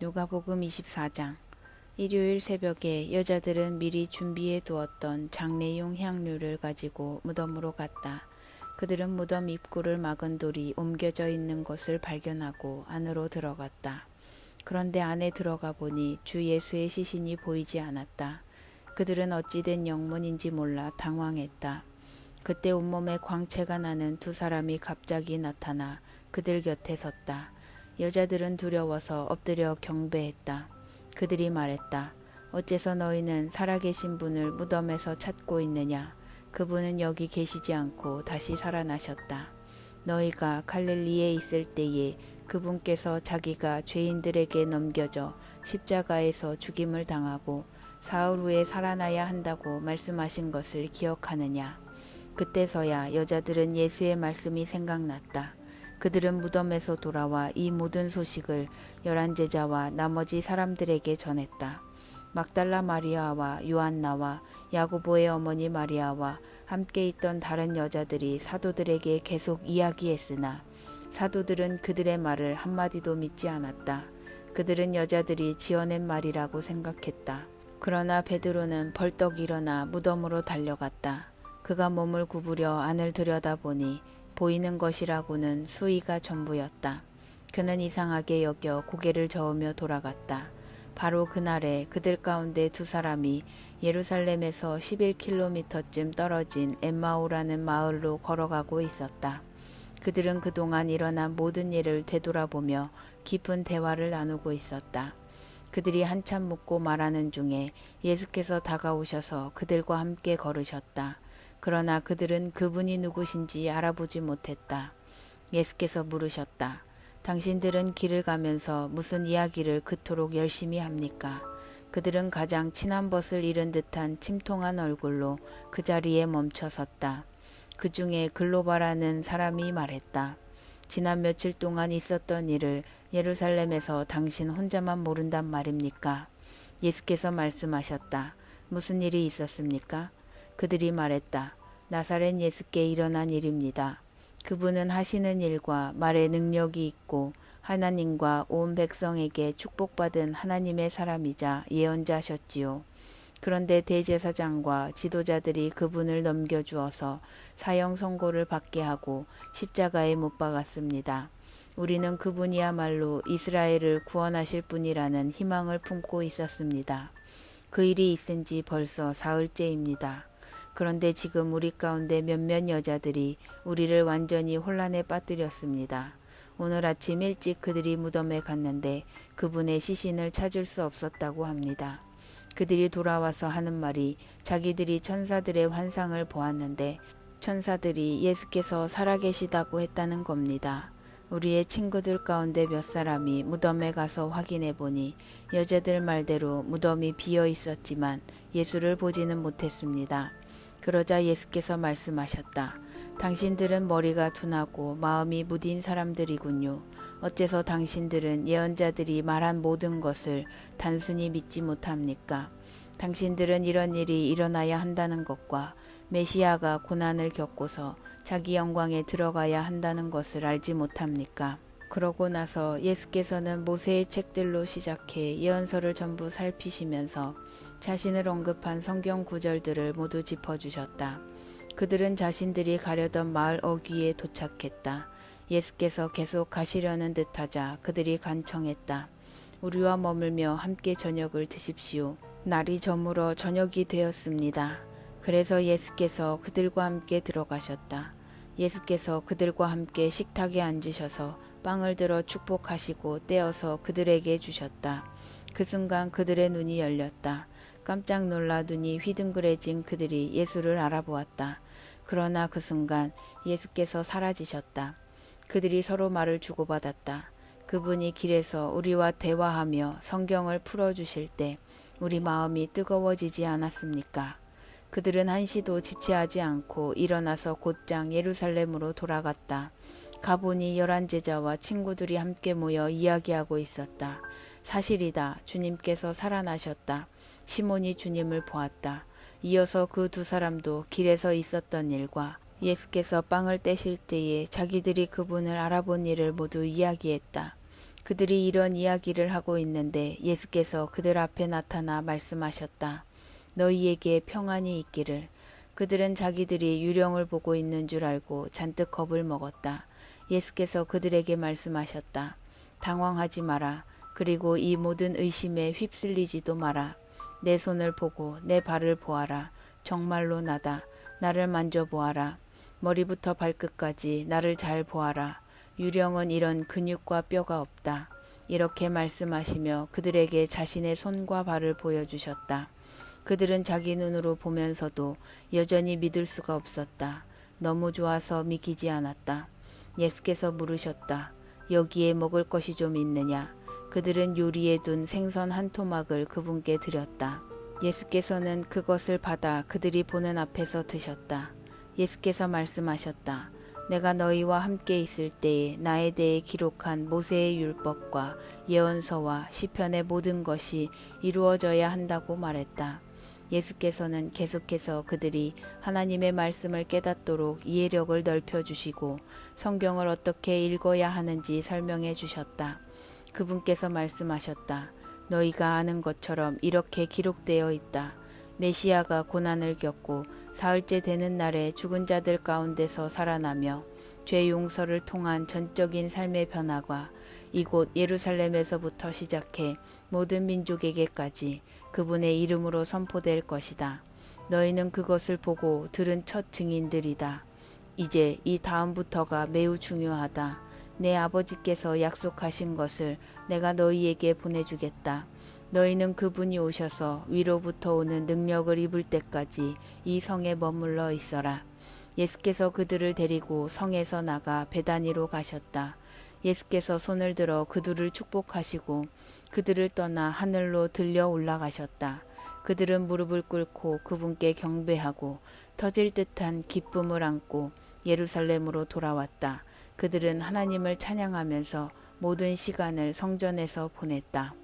누가복음 24장. 일요일 새벽에 여자들은 미리 준비해 두었던 장례용 향료를 가지고 무덤으로 갔다. 그들은 무덤 입구를 막은 돌이 옮겨져 있는 것을 발견하고 안으로 들어갔다. 그런데 안에 들어가 보니 주 예수의 시신이 보이지 않았다. 그들은 어찌된 영문인지 몰라 당황했다. 그때 온몸에 광채가 나는 두 사람이 갑자기 나타나 그들 곁에 섰다. 여자들은 두려워서 엎드려 경배했다. 그들이 말했다. 어째서 너희는 살아계신 분을 무덤에서 찾고 있느냐? 그분은 여기 계시지 않고 다시 살아나셨다. 너희가 갈릴리에 있을 때에 그분께서 자기가 죄인들에게 넘겨져 십자가에서 죽임을 당하고 사흘 후에 살아나야 한다고 말씀하신 것을 기억하느냐? 그때서야 여자들은 예수의 말씀이 생각났다. 그들은 무덤에서 돌아와 이 모든 소식을 11제자와 나머지 사람들에게 전했다. 막달라 마리아와 요한나와 야고보의 어머니 마리아와 함께 있던 다른 여자들이 사도들에게 계속 이야기했으나 사도들은 그들의 말을 한마디도 믿지 않았다. 그들은 여자들이 지어낸 말이라고 생각했다. 그러나 베드로는 벌떡 일어나 무덤으로 달려갔다. 그가 몸을 구부려 안을 들여다보니 보이는 것이라고는 수의가 전부였다. 그는 이상하게 여겨 고개를 저으며 돌아갔다. 바로 그날에 그들 가운데 두 사람이 예루살렘에서 11km쯤 떨어진 엠마오라는 마을로 걸어가고 있었다. 그들은 그동안 일어난 모든 일을 되돌아보며 깊은 대화를 나누고 있었다. 그들이 한참 묻고 말하는 중에 예수께서 다가오셔서 그들과 함께 걸으셨다. 그러나 그들은 그분이 누구신지 알아보지 못했다. 예수께서 물으셨다. 당신들은 길을 가면서 무슨 이야기를 그토록 열심히 합니까? 그들은 가장 친한 벗을 잃은 듯한 침통한 얼굴로 그 자리에 멈춰 섰다. 그 중에 글로바라는 사람이 말했다. 지난 며칠 동안 있었던 일을 예루살렘에서 당신 혼자만 모른단 말입니까? 예수께서 말씀하셨다. 무슨 일이 있었습니까? 그들이 말했다. 나사렛 예수께 일어난 일입니다. 그분은 하시는 일과 말에 능력이 있고 하나님과 온 백성에게 축복받은 하나님의 사람이자 예언자셨지요. 그런데 대제사장과 지도자들이 그분을 넘겨주어서 사형 선고를 받게 하고 십자가에 못 박았습니다. 우리는 그분이야말로 이스라엘을 구원하실 분이라는 희망을 품고 있었습니다. 그 일이 있은 지 벌써 사흘째입니다. 그런데 지금 우리 가운데 몇몇 여자들이 우리를 완전히 혼란에 빠뜨렸습니다. 오늘 아침 일찍 그들이 무덤에 갔는데 그분의 시신을 찾을 수 없었다고 합니다. 그들이 돌아와서 하는 말이 자기들이 천사들의 환상을 보았는데 천사들이 예수께서 살아계시다고 했다는 겁니다. 우리의 친구들 가운데 몇 사람이 무덤에 가서 확인해 보니 여자들 말대로 무덤이 비어 있었지만 예수를 보지는 못했습니다. 그러자 예수께서 말씀하셨다. 당신들은 머리가 둔하고 마음이 무딘 사람들이군요. 어째서 당신들은 예언자들이 말한 모든 것을 단순히 믿지 못합니까? 당신들은 이런 일이 일어나야 한다는 것과 메시아가 고난을 겪고서 자기 영광에 들어가야 한다는 것을 알지 못합니까? 그러고 나서 예수께서는 모세의 책들로 시작해 예언서를 전부 살피시면서 자신을 언급한 성경 구절들을 모두 짚어주셨다. 그들은 자신들이 가려던 마을 어귀에 도착했다. 예수께서 계속 가시려는 듯하자 그들이 간청했다. 우리와 머물며 함께 저녁을 드십시오. 날이 저물어 저녁이 되었습니다. 그래서 예수께서 그들과 함께 들어가셨다. 예수께서 그들과 함께 식탁에 앉으셔서 빵을 들어 축복하시고 떼어서 그들에게 주셨다. 그 순간 그들의 눈이 열렸다. 깜짝 놀라 눈이 휘둥그레진 그들이 예수를 알아보았다. 그러나 그 순간 예수께서 사라지셨다. 그들이 서로 말을 주고받았다. 그분이 길에서 우리와 대화하며 성경을 풀어주실 때 우리 마음이 뜨거워지지 않았습니까? 그들은 한시도 지체하지 않고 일어나서 곧장 예루살렘으로 돌아갔다. 가보니 11제자와 친구들이 함께 모여 이야기하고 있었다. 사실이다. 주님께서 살아나셨다. 시몬이 주님을 보았다. 이어서 그 두 사람도 길에서 있었던 일과 예수께서 빵을 떼실 때에 자기들이 그분을 알아본 일을 모두 이야기했다. 그들이 이런 이야기를 하고 있는데 예수께서 그들 앞에 나타나 말씀하셨다. 너희에게 평안이 있기를. 그들은 자기들이 유령을 보고 있는 줄 알고 잔뜩 겁을 먹었다. 예수께서 그들에게 말씀하셨다. 당황하지 마라. 그리고 이 모든 의심에 휩쓸리지도 마라. 내 손을 보고 내 발을 보아라. 정말로 나다. 나를 만져보아라. 머리부터 발끝까지 나를 잘 보아라. 유령은 이런 근육과 뼈가 없다. 이렇게 말씀하시며 그들에게 자신의 손과 발을 보여주셨다. 그들은 자기 눈으로 보면서도 여전히 믿을 수가 없었다. 너무 좋아서 믿기지 않았다. 예수께서 물으셨다. 여기에 먹을 것이 좀 있느냐? 그들은 요리에 둔 생선 한 토막을 그분께 드렸다. 예수께서는 그것을 받아 그들이 보는 앞에서 드셨다. 예수께서 말씀하셨다. 내가 너희와 함께 있을 때에 나에 대해 기록한 모세의 율법과 예언서와 시편의 모든 것이 이루어져야 한다고 말했다. 예수께서는 계속해서 그들이 하나님의 말씀을 깨닫도록 이해력을 넓혀주시고 성경을 어떻게 읽어야 하는지 설명해 주셨다. 그분께서 말씀하셨다. 너희가 아는 것처럼 이렇게 기록되어 있다. 메시아가 고난을 겪고 사흘째 되는 날에 죽은 자들 가운데서 살아나며 죄 용서를 통한 전적인 삶의 변화가 이곳 예루살렘에서부터 시작해 모든 민족에게까지 그분의 이름으로 선포될 것이다. 너희는 그것을 보고 들은 첫 증인들이다. 이제 이 다음부터가 매우 중요하다. 내 아버지께서 약속하신 것을 내가 너희에게 보내주겠다. 너희는 그분이 오셔서 위로부터 오는 능력을 입을 때까지 이 성에 머물러 있어라. 예수께서 그들을 데리고 성에서 나가 베다니로 가셨다. 예수께서 손을 들어 그들을 축복하시고 그들을 떠나 하늘로 들려 올라가셨다. 그들은 무릎을 꿇고 그분께 경배하고 터질 듯한 기쁨을 안고 예루살렘으로 돌아왔다. 그들은 하나님을 찬양하면서 모든 시간을 성전에서 보냈다.